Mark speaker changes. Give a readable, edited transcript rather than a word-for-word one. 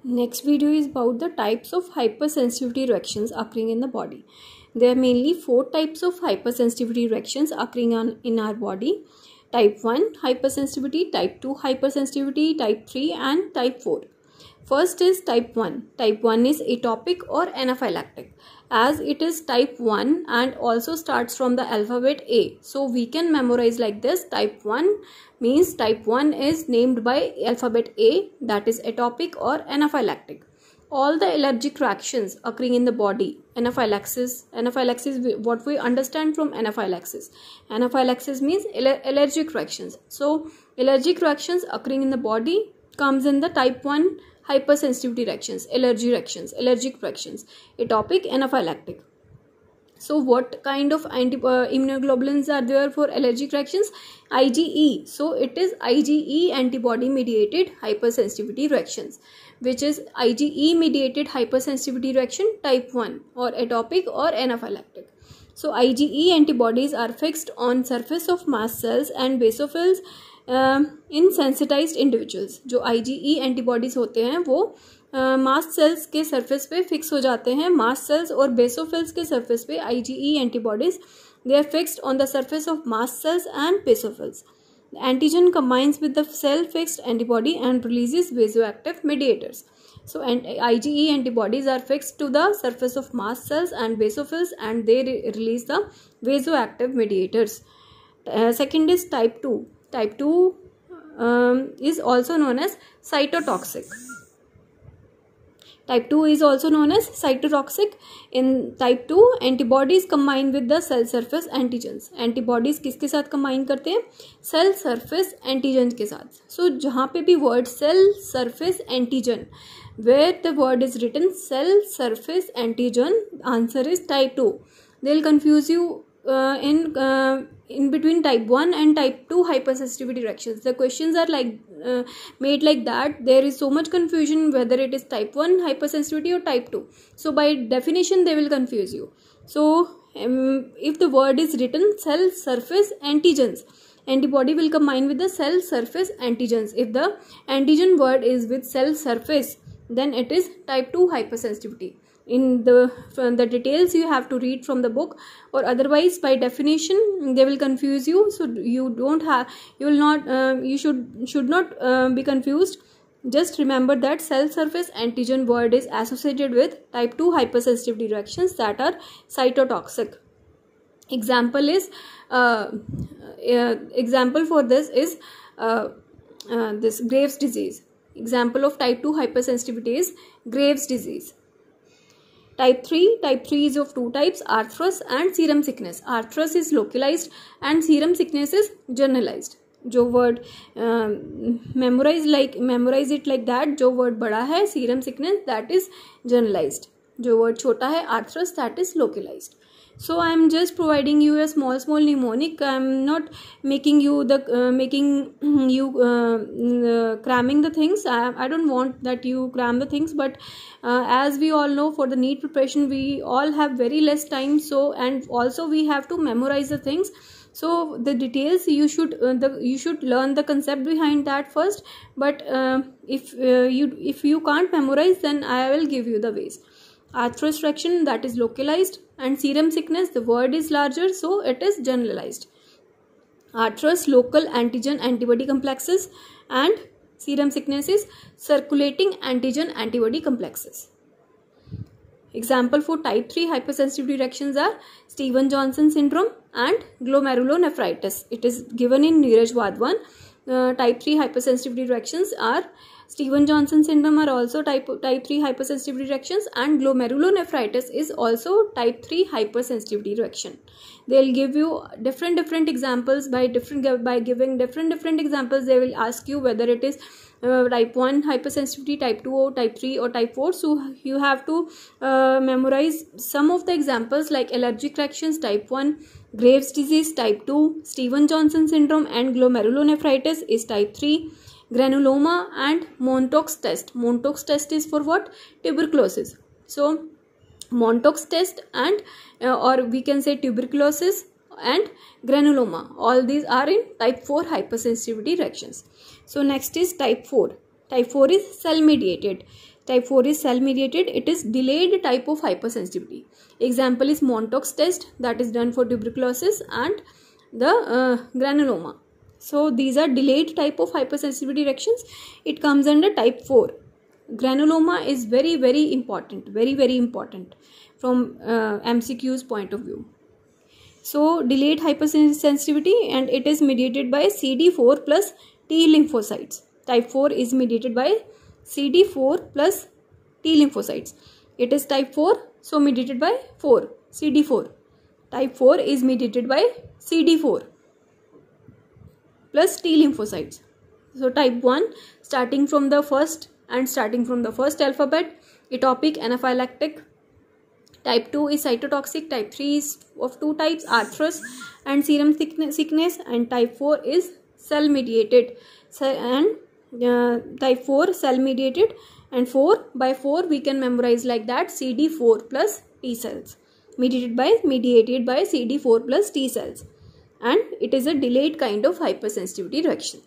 Speaker 1: Next video is about the types of hypersensitivity reactions occurring in the body. There are mainly 4 types of hypersensitivity reactions occurring in our body. Type 1 hypersensitivity, type 2 hypersensitivity, type 3 and type 4. First is type 1. Type 1 is atopic or anaphylactic. As it is type 1 and also starts from the alphabet A. So we can memorize like this. Type 1 means type 1 is named by alphabet A, that is atopic or anaphylactic. All the allergic reactions occurring in the body, anaphylaxis, what we understand from anaphylaxis. Anaphylaxis means allergic reactions. So allergic reactions occurring in the body comes in the type 1 hypersensitivity reactions, allergic reactions, atopic, anaphylactic. So what kind of immunoglobulins are there for allergic reactions? IgE. So it is IgE antibody mediated hypersensitivity reactions, which is IgE mediated hypersensitivity reaction type 1 or atopic or anaphylactic. So IgE antibodies are fixed on surface of mast cells and basophils in sensitized individuals. जो IgE antibodies होते हैं वो mast cells के surface पे fix हो जाते हैं. Mast cells और बेसोफिल्स के सरफेस पे IgE antibodies they are fixed on the surface of mast cells and basophils. Antigen combines with the cell fixed antibody and releases vasoactive mediators. So IgE antibodies are fixed to the surface of mast cells and basophils and they release the vasoactive mediators. Second is type 2. Type 2 is also known as cytotoxic. Type 2 is also known as cytotoxic. In type 2, antibodies combine with the cell surface antigens. Antibodies किसके साथ combine करते हैं? Cell surface antigens के साथ. So जहाँ पे भी word cell surface antigen, where the word is written cell surface antigen, answer is type 2. They will confuse you in between type 1 and type 2 hypersensitivity reactions. The questions are like made like that. There is so much confusion whether it is type 1 hypersensitivity or type 2. So by definition they will confuse you. So if the word is written cell surface antigens, antibody will combine with the cell surface antigens. If the antigen word is with cell surface, then it is type 2 hypersensitivity. In the details you have to read from the book, or otherwise by definition they will confuse you. So you should not be confused. Just remember that cell surface antigen word is associated with type 2 hypersensitivity reactions that are cytotoxic. Example is example for this is this Graves disease. Example of type 2 hypersensitivity is Graves disease. Type 3 is of 2 types, arthros and serum sickness. Arthros is localized and serum sickness is generalized. जो word memorize it like that. जो word बड़ा है serum sickness, that is generalized. जो word छोटा है arthros, that is localized. So I am just providing you a small mnemonic. I am not making you cramming the things. I don't want that you cram the things, but as we all know, for the NEET preparation we all have very less time. So and also we have to memorize the things. So the details you should learn the concept behind that first. But if you can't memorize, then I will give you the ways. Arthros reaction, that is localized, and serum sickness, the word is larger, so it is generalized. Arthros, local antigen antibody complexes, and serum sickness is circulating antigen antibody complexes. Example for type 3 hypersensitivity reactions are Stevens-Johnson syndrome and glomerulonephritis. It is given in Neeraj Wadhwan. Type 3 hypersensitivity reactions are Stevens-Johnson syndrome are also type 3 hypersensitivity reactions, and glomerulonephritis is also type 3 hypersensitivity reaction. They'll give you different examples. By giving different examples, they will ask you whether it is type 1 hypersensitivity, type 2 or type 3 or type 4. So you have to memorize some of the examples like allergic reactions type 1, Graves disease type 2, Stevens-Johnson syndrome and glomerulonephritis is type 3, granuloma and Montauk's test. Montauk's test is for what? Tuberculosis. So Montauk's test and or we can say tuberculosis and granuloma, all these are in type 4 hypersensitivity reactions. So next is type 4. Type 4 is cell mediated. Type 4 is cell mediated. It is delayed type of hypersensitivity. Example is Montauk's test, that is done for tuberculosis and the granuloma. So these are delayed type of hypersensitivity reactions. It comes under type 4. Granuloma is very important, very important from MCQ's point of view. So delayed hypersensitivity, and it is mediated by CD4 plus T lymphocytes. Type 4 is mediated by CD4 plus T lymphocytes. It is type 4, so mediated by 4, CD4. Type 4 is mediated by CD4 plus T lymphocytes. So type 1, starting from the first alphabet, atopic, anaphylactic. Type 2 is cytotoxic. Type 3 is of two types, arthros and serum sickness. And type 4 is cell mediated. Type 4 cell mediated, and 4 by 4 we can memorize like that, CD4 plus T cells, mediated by CD4 plus T cells, and it is a delayed kind of hypersensitivity reaction.